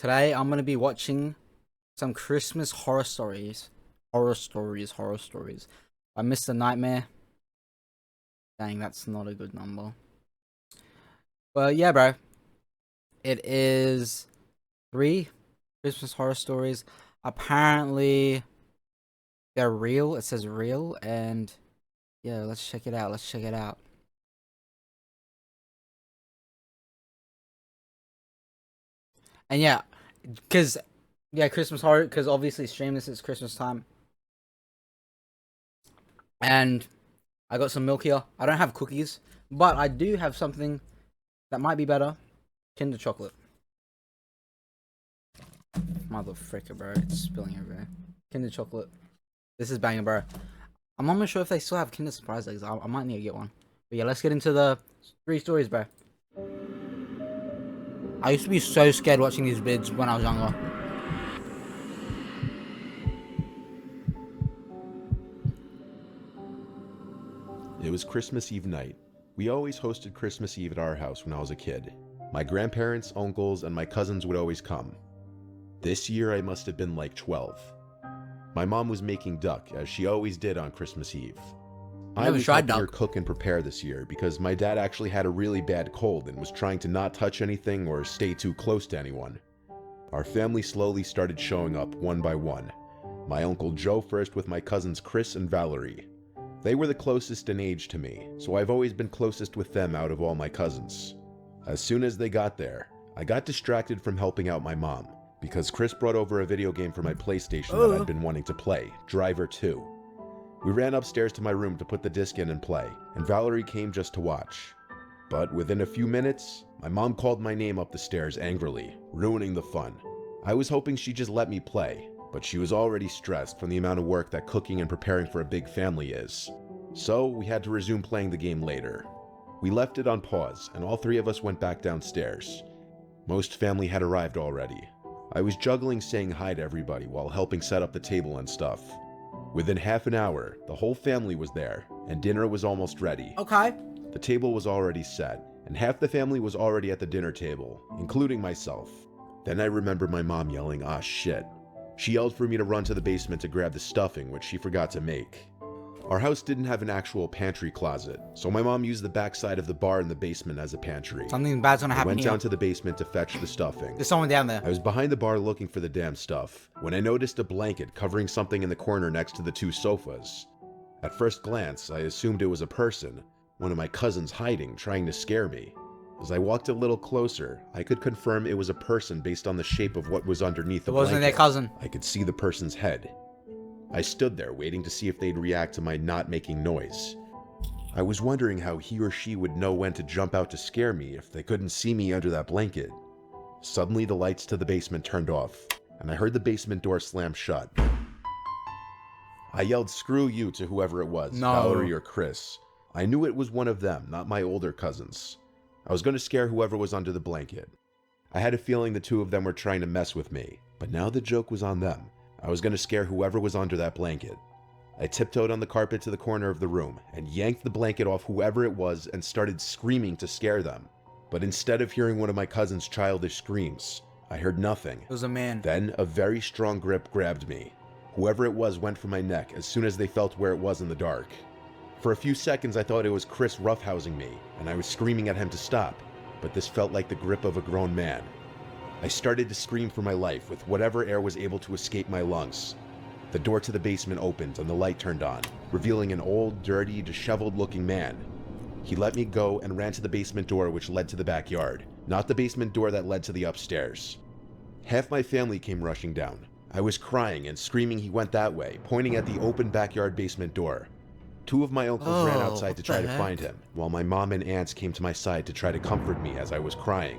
Today I'm gonna be watching some Christmas horror stories. Horror stories. By Mr. Nightmare. Dang, that's not a good number. But yeah, bro. It is 3 Christmas horror stories. Apparently they're real. It says real, and yeah, let's check it out. And yeah, cause Christmas horror. Cause obviously stream this is Christmas time, and I got some milk here. I don't have cookies, but I do have something that might be better. Kinder chocolate. Mother fricker, bro. It's spilling everywhere. Kinder chocolate. This is banging, bro. I'm not sure if they still have Kinder Surprise eggs. I might need to get one. But yeah, let's get into the 3 stories, bro. I used to be so scared watching these vids when I was younger. It was Christmas Eve night. We always hosted Christmas Eve at our house when I was a kid. My grandparents, uncles, and my cousins would always come. This year I must have been like 12. My mom was making duck, as she always did on Christmas Eve. I was helping her cook and prepare this year because my dad actually had a really bad cold and was trying to not touch anything or stay too close to anyone. Our family slowly started showing up one by one. My Uncle Joe first with my cousins Chris and Valerie. They were the closest in age to me, so I've always been closest with them out of all my cousins. As soon as they got there, I got distracted from helping out my mom, because Chris brought over a video game for my PlayStation that I'd been wanting to play, Driver 2. We ran upstairs to my room to put the disc in and play, and Valerie came just to watch. But within a few minutes, my mom called my name up the stairs angrily, ruining the fun. I was hoping she'd just let me play, but she was already stressed from the amount of work that cooking and preparing for a big family is. So we had to resume playing the game later. We left it on pause, and all 3 of us went back downstairs. Most family had arrived already. I was juggling saying hi to everybody while helping set up the table and stuff. Within half an hour, the whole family was there, and dinner was almost ready. Okay. The table was already set, and half the family was already at the dinner table, including myself. Then I remember my mom yelling, "Ah, shit." She yelled for me to run to the basement to grab the stuffing, which she forgot to make. Our house didn't have an actual pantry closet, so my mom used the backside of the bar in the basement as a pantry. Something bad's gonna I happen went here. down to the basement to fetch the stuffing. There's someone down there. I was behind the bar looking for the damn stuff, when I noticed a blanket covering something in the corner next to the 2 sofas. At first glance, I assumed it was a person, one of my cousins hiding, trying to scare me. As I walked a little closer, I could confirm it was a person based on the shape of what was underneath the blanket. It wasn't their cousin. I could see the person's head. I stood there waiting to see if they'd react to my not making noise. I was wondering how he or she would know when to jump out to scare me if they couldn't see me under that blanket. Suddenly the lights to the basement turned off, and I heard the basement door slam shut. I yelled "screw you" to whoever it was, Valerie or Chris. I knew it was one of them, not my older cousins. I was going to scare whoever was under the blanket. I had a feeling the 2 of them were trying to mess with me, but now the joke was on them. I was going to scare whoever was under that blanket. I tiptoed on the carpet to the corner of the room and yanked the blanket off whoever it was and started screaming to scare them. But instead of hearing one of my cousin's childish screams, I heard nothing. It was a man. Then a very strong grip grabbed me. Whoever it was went for my neck as soon as they felt where it was in the dark. For a few seconds I thought it was Chris roughhousing me, and I was screaming at him to stop, but this felt like the grip of a grown man. I started to scream for my life with whatever air was able to escape my lungs. The door to the basement opened and the light turned on, revealing an old, dirty, disheveled-looking man. He let me go and ran to the basement door which led to the backyard, not the basement door that led to the upstairs. Half my family came rushing down. I was crying and screaming he went that way, pointing at the open backyard basement door. 2 of my uncles ran outside to try to find him, while my mom and aunts came to my side to try to comfort me as I was crying.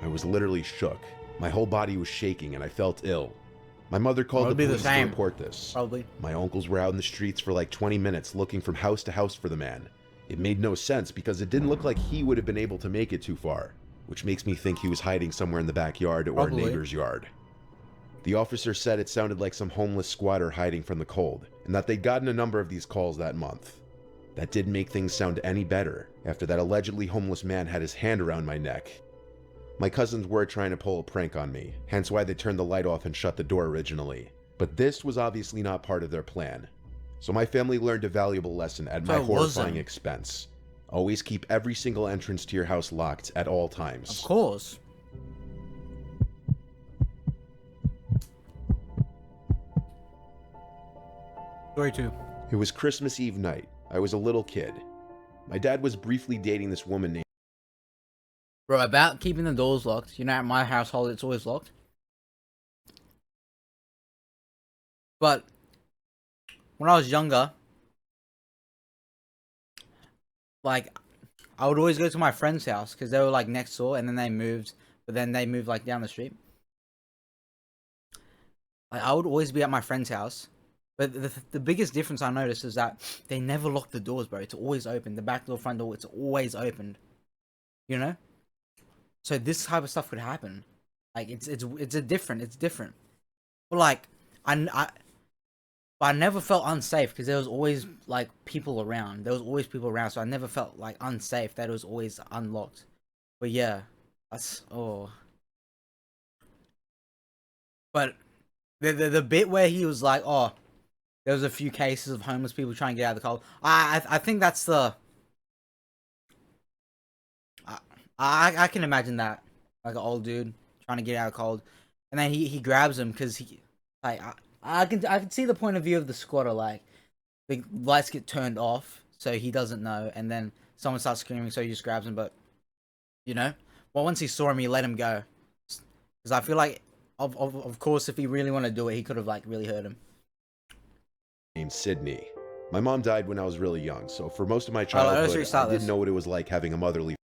I was literally shook. My whole body was shaking and I felt ill. My mother called the police to report this. Probably. My uncles were out in the streets for like 20 minutes looking from house to house for the man. It made no sense because it didn't look like he would have been able to make it too far, which makes me think he was hiding somewhere in the backyard or a neighbor's yard. The officer said it sounded like some homeless squatter hiding from the cold, and that they'd gotten a number of these calls that month. That didn't make things sound any better after that allegedly homeless man had his hand around my neck. My cousins were trying to pull a prank on me, hence why they turned the light off and shut the door originally. But this was obviously not part of their plan. So my family learned a valuable lesson at my horrifying expense. Always keep every single entrance to your house locked at all times. Of course. Story 2. It was Christmas Eve night. I was a little kid. My dad was briefly dating this woman named... Bro, about keeping the doors locked. You know, at my household, it's always locked. But when I was younger, like, I would always go to my friend's house because they were like next door, and then they moved, but then they moved like down the street. Like, I would always be at my friend's house, but the biggest difference I noticed is that they never lock the doors, bro. It's always open. The back door, front door, it's always opened. You know? So this type of stuff could happen. Like, it's different. But like, I never felt unsafe because there was always like people around. There was always people around, so I never felt like unsafe. That it was always unlocked. But yeah, But the bit where he was like, oh, there was a few cases of homeless people trying to get out of the cold. I think that's the. I can imagine that, like an old dude trying to get out of the cold, and then he grabs him because he like. I can see the point of view of the squatter, like, the lights get turned off, so he doesn't know, and then someone starts screaming, so he just grabs him, but, you know? Well, once he saw him, he let him go. Because I feel like, of course, if he really wanted to do it, he could have, like, really hurt him. Named Sydney. My mom died when I was really young, so for most of my childhood, I didn't know what it was like having a motherly...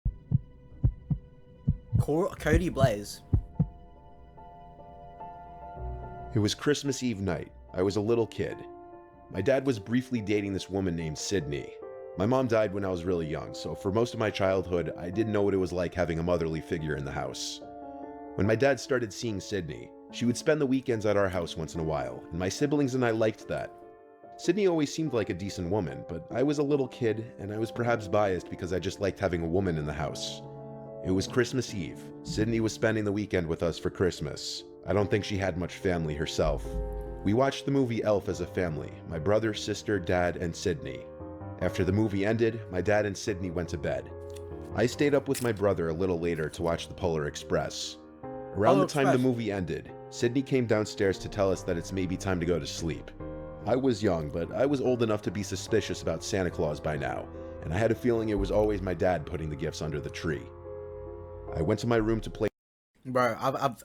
Cody Blaze. It was Christmas Eve night. I was a little kid. My dad was briefly dating this woman named Sydney. My mom died when I was really young, so for most of my childhood, I didn't know what it was like having a motherly figure in the house. When my dad started seeing Sydney, she would spend the weekends at our house once in a while, and my siblings and I liked that. Sydney always seemed like a decent woman, but I was a little kid, and I was perhaps biased because I just liked having a woman in the house. It was Christmas Eve. Sydney was spending the weekend with us for Christmas. I don't think she had much family herself. We watched the movie Elf as a family, my brother, sister, dad, and Sydney. After the movie ended, my dad and Sydney went to bed. I stayed up with my brother a little later to watch the Polar Express. Around the time the movie ended, Sydney came downstairs to tell us that it's maybe time to go to sleep. I was young, but I was old enough to be suspicious about Santa Claus by now, and I had a feeling it was always my dad putting the gifts under the tree. I went to my room to play. Bro,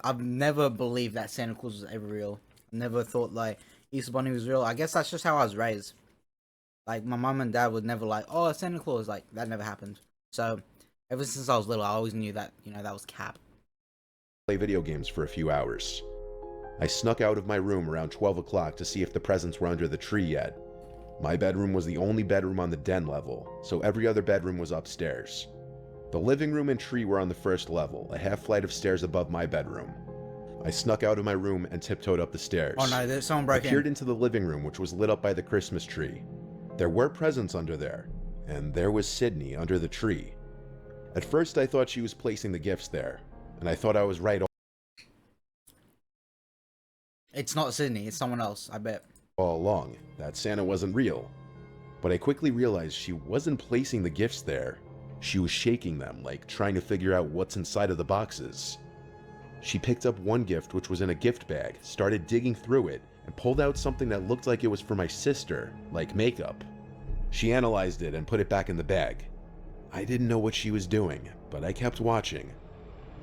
I've never believed that Santa Claus was ever real. Never thought like Easter Bunny was real. I guess that's just how I was raised. Like, my mom and dad would never like, oh, Santa Claus, like, that never happened. So ever since I was little, I always knew that, you know, that was cap. Play video games for a few hours. I snuck out of my room around 12 o'clock to see if the presents were under the tree yet. My bedroom was the only bedroom on the den level, so every other bedroom was upstairs. The living room and tree were on the first level, a half flight of stairs above my bedroom. I snuck out of my room and tiptoed up the stairs. Oh no, there's someone broke in. I peered into the living room, which was lit up by the Christmas tree. There were presents under there, and there was Sydney under the tree. At first I thought she was placing the gifts there, and I thought I was right It's not Sydney, it's someone else, I bet. all along, that Santa wasn't real. But I quickly realized she wasn't placing the gifts there. She was shaking them, like trying to figure out what's inside of the boxes. She picked up one gift, which was in a gift bag, started digging through it, and pulled out something that looked like it was for my sister, like makeup. She analyzed it and put it back in the bag. I didn't know what she was doing, but I kept watching.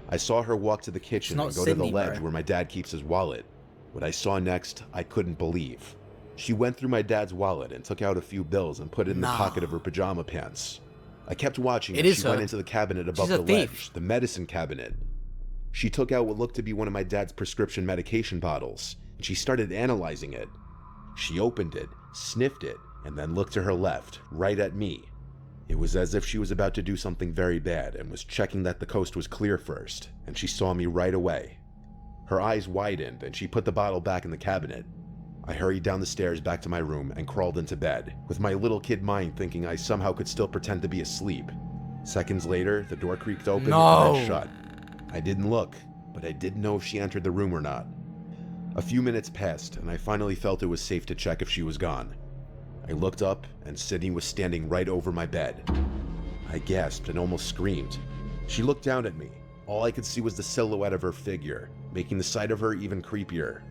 I saw her walk to the kitchen and go to the ledge where my dad keeps his wallet. What I saw next, I couldn't believe. She went through my dad's wallet and took out a few bills and put it in the pocket of her pajama pants. I kept watching as she went into the cabinet above the ledge, the medicine cabinet. She took out what looked to be one of my dad's prescription medication bottles, and she started analyzing it. She opened it, sniffed it, and then looked to her left, right at me. It was as if she was about to do something very bad and was checking that the coast was clear first, and she saw me right away. Her eyes widened, and she put the bottle back in the cabinet. I hurried down the stairs back to my room and crawled into bed, with my little kid mind thinking I somehow could still pretend to be asleep. Seconds later, the door creaked open and then shut. I didn't look, but I didn't know if she entered the room or not. A few minutes passed, and I finally felt it was safe to check if she was gone. I looked up, and Sydney was standing right over my bed. I gasped and almost screamed. She looked down at me. All I could see was the silhouette of her figure, making the sight of her even creepier.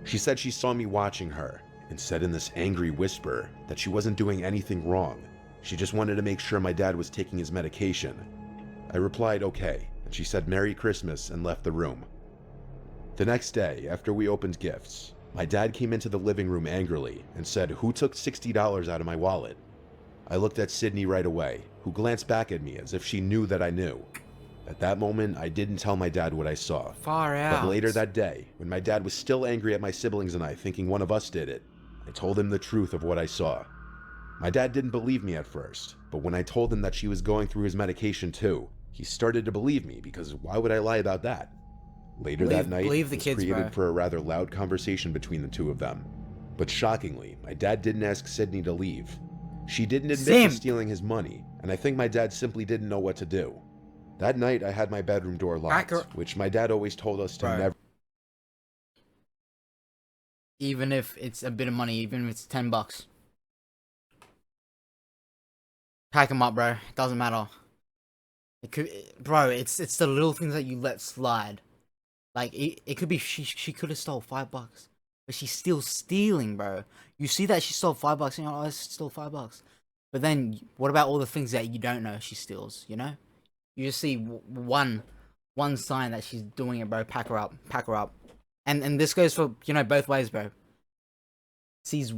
She said she saw me watching her, and said in this angry whisper that she wasn't doing anything wrong. She just wanted to make sure my dad was taking his medication. I replied okay, and she said Merry Christmas and left the room. The next day, after we opened gifts, my dad came into the living room angrily and said, "Who took $60 out of my wallet?" I looked at Sydney right away, who glanced back at me as if she knew that I knew. At that moment, I didn't tell my dad what I saw. Far out. But later that day, when my dad was still angry at my siblings and I, thinking one of us did it, I told him the truth of what I saw. My dad didn't believe me at first, but when I told him that she was going through his medication too, he started to believe me, because why would I lie about that? Later that night, believe the was kids, created bro. for a rather loud conversation between the two of them. But shockingly, my dad didn't ask Sydney to leave. She didn't admit to Simp. stealing his money, and I think my dad simply didn't know what to do. That night, I had my bedroom door locked, which my dad always told us to Bro. never. Even if it's a bit of money, even if it's $10. Pack them up, bro. It doesn't matter. It could, bro. It's the little things that you let slide. Like it could be she could have stole $5, but she's still stealing, bro. You see that she stole $5, and you're like, oh, it's still $5. But then what about all the things that you don't know she steals? You know, you just see one sign that she's doing it, bro. Pack her up, pack her up. And this goes for, you know, both ways, bro. Sees,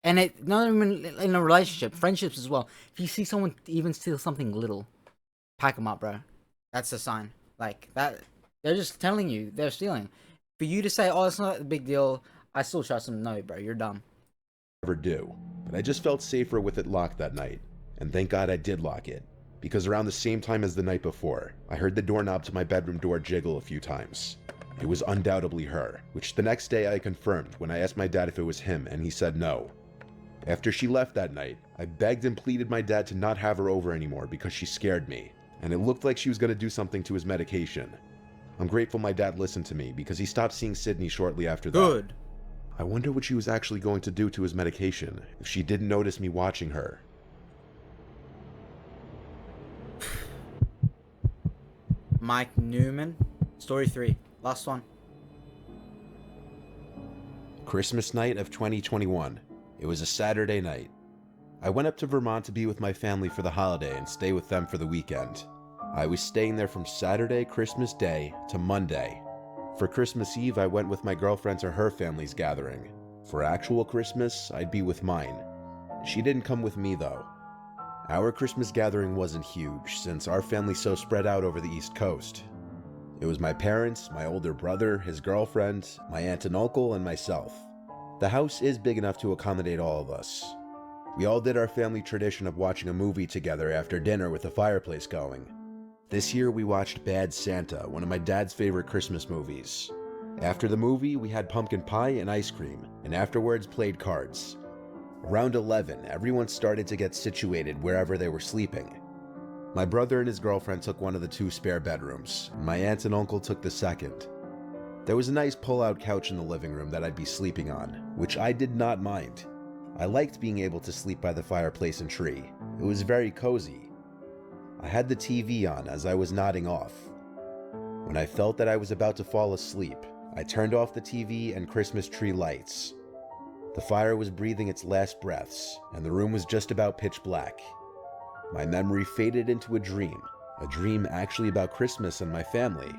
and it not even in a relationship, friendships as well. If you see someone even steal something little, pack them up, bro. That's a sign. Like that, they're just telling you they're stealing. For you to say, "Oh, it's not a big deal," I still trust them. No, bro, you're dumb. Never do. But I just felt safer with it locked that night, and thank God I did lock it, because around the same time as the night before, I heard the doorknob to my bedroom door jiggle a few times. It was undoubtedly her, which the next day I confirmed when I asked my dad if it was him, and he said no. After she left that night, I begged and pleaded my dad to not have her over anymore because she scared me, and it looked like she was going to do something to his medication. I'm grateful my dad listened to me because he stopped seeing Sydney shortly after that. Good. I wonder what she was actually going to do to his medication if she didn't notice me watching her. Mike Newman, story 3, last one. Christmas night of 2021. It was a Saturday night. I went up to Vermont to be with my family for the holiday and stay with them for the weekend. I was staying there from Saturday, Christmas Day, to Monday. For Christmas Eve, I went with my girlfriend to her family's gathering. For actual Christmas, I'd be with mine. She didn't come with me, though. Our Christmas gathering wasn't huge, since our family's so spread out over the East Coast. It was my parents, my older brother, his girlfriend, my aunt and uncle, and myself. The house is big enough to accommodate all of us. We all did our family tradition of watching a movie together after dinner with the fireplace going. This year we watched Bad Santa, one of my dad's favorite Christmas movies. After the movie, we had pumpkin pie and ice cream, and afterwards played cards. Around 11, everyone started to get situated wherever they were sleeping. My brother and his girlfriend took one of the 2 spare bedrooms, and my aunt and uncle took the second. There was a nice pull-out couch in the living room that I'd be sleeping on, which I did not mind. I liked being able to sleep by the fireplace and tree. It was very cozy. I had the TV on as I was nodding off. When I felt that I was about to fall asleep, I turned off the TV and Christmas tree lights. The fire was breathing its last breaths, and the room was just about pitch black. My memory faded into a dream actually about Christmas and my family.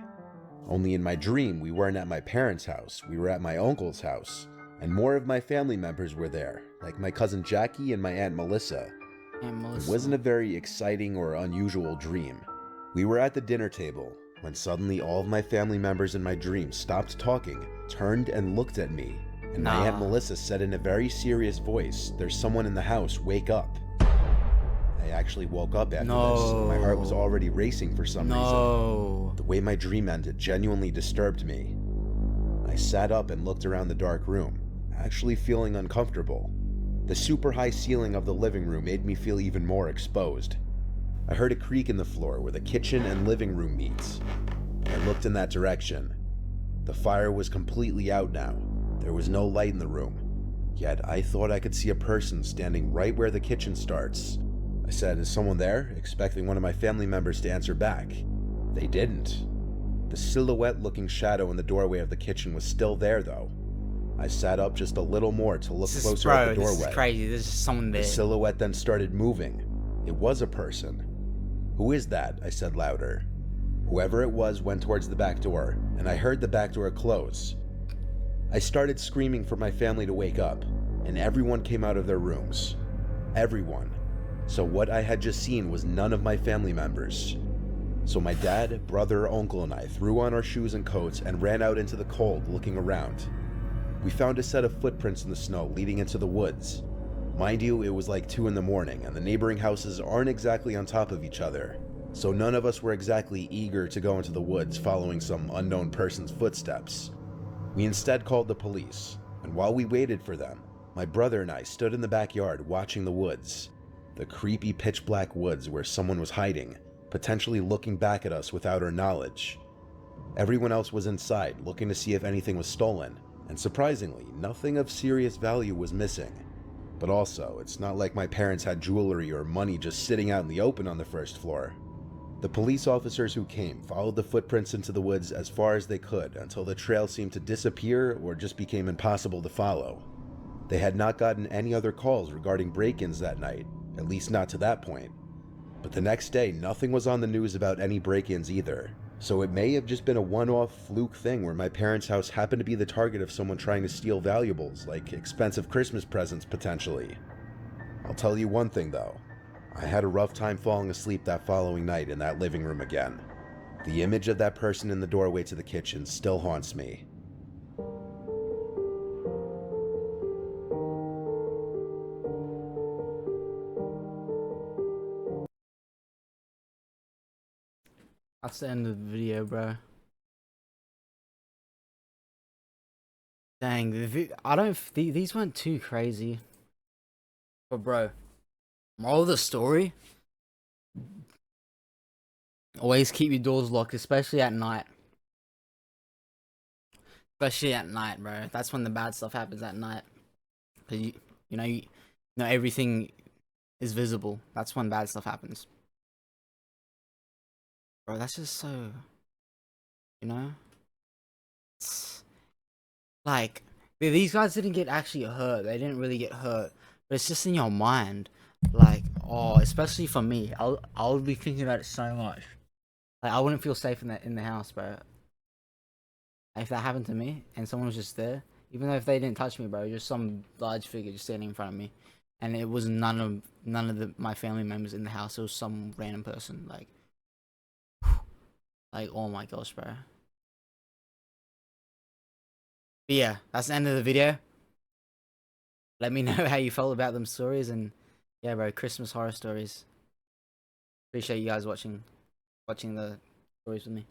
Only in my dream, we weren't at my parents' house, we were at my uncle's house, and more of my family members were there, like my cousin Jackie and my aunt Melissa. It wasn't a very exciting or unusual dream. We were at the dinner table, when suddenly all of my family members in my dream stopped talking, turned and looked at me, and my aunt Melissa said in a very serious voice, "There's someone in the house, wake up." I actually woke up after this. My heart was already racing for some reason. The way my dream ended genuinely disturbed me. I sat up and looked around the dark room, actually feeling uncomfortable. The super high ceiling of the living room made me feel even more exposed. I heard a creak in the floor where the kitchen and living room meet. I looked in that direction. The fire was completely out now. There was no light in the room. Yet I thought I could see a person standing right where the kitchen starts. I said, "Is someone there?" expecting one of my family members to answer back. They didn't. The silhouette-looking shadow in the doorway of the kitchen was still there, though. I sat up just a little more to look closer at the doorway. This is crazy. There's just someone there. The silhouette then started moving. It was a person. "Who is that?" I said louder. Whoever it was went towards the back door, and I heard the back door close. I started screaming for my family to wake up, and everyone came out of their rooms. Everyone. So what I had just seen was none of my family members. So my dad, brother, uncle, and I threw on our shoes and coats and ran out into the cold, looking around. We found a set of footprints in the snow leading into the woods. Mind you, it was like 2 in the morning, and the neighboring houses aren't exactly on top of each other, so none of us were exactly eager to go into the woods following some unknown person's footsteps. We instead called the police, and while we waited for them, my brother and I stood in the backyard watching the woods. The creepy pitch black woods where someone was hiding, potentially looking back at us without our knowledge. Everyone else was inside looking to see if anything was stolen, and surprisingly, nothing of serious value was missing. But also, it's not like my parents had jewelry or money just sitting out in the open on the first floor. The police officers who came followed the footprints into the woods as far as they could until the trail seemed to disappear or just became impossible to follow. They had not gotten any other calls regarding break-ins that night, at least not to that point. But the next day, nothing was on the news about any break-ins either. So it may have just been a one-off fluke thing where my parents' house happened to be the target of someone trying to steal valuables, like expensive Christmas presents potentially. I'll tell you one thing though. I had a rough time falling asleep that following night in that living room again. The image of that person in the doorway to the kitchen still haunts me. That's the end of the video, bro. Dang, these weren't too crazy. But bro, moral of the story, always keep your doors locked, especially at night. Especially at night, bro. That's when the bad stuff happens, at night. Cause you know everything is visible. That's when bad stuff happens. Bro, that's just so, it's like, these guys didn't get actually hurt. They didn't really get hurt, but it's just in your mind. Like, oh, especially for me, I'll be thinking about it so much. Like, I wouldn't feel safe in the house, bro. If that happened to me and someone was just there, even though if they didn't touch me, bro, just some large figure just standing in front of me, and it was none of my family members in the house. It was some random person. Like, oh my gosh, bro. But yeah, that's the end of the video. Let me know how you felt about them stories, and yeah, bro, Christmas horror stories. Appreciate you guys watching the stories with me.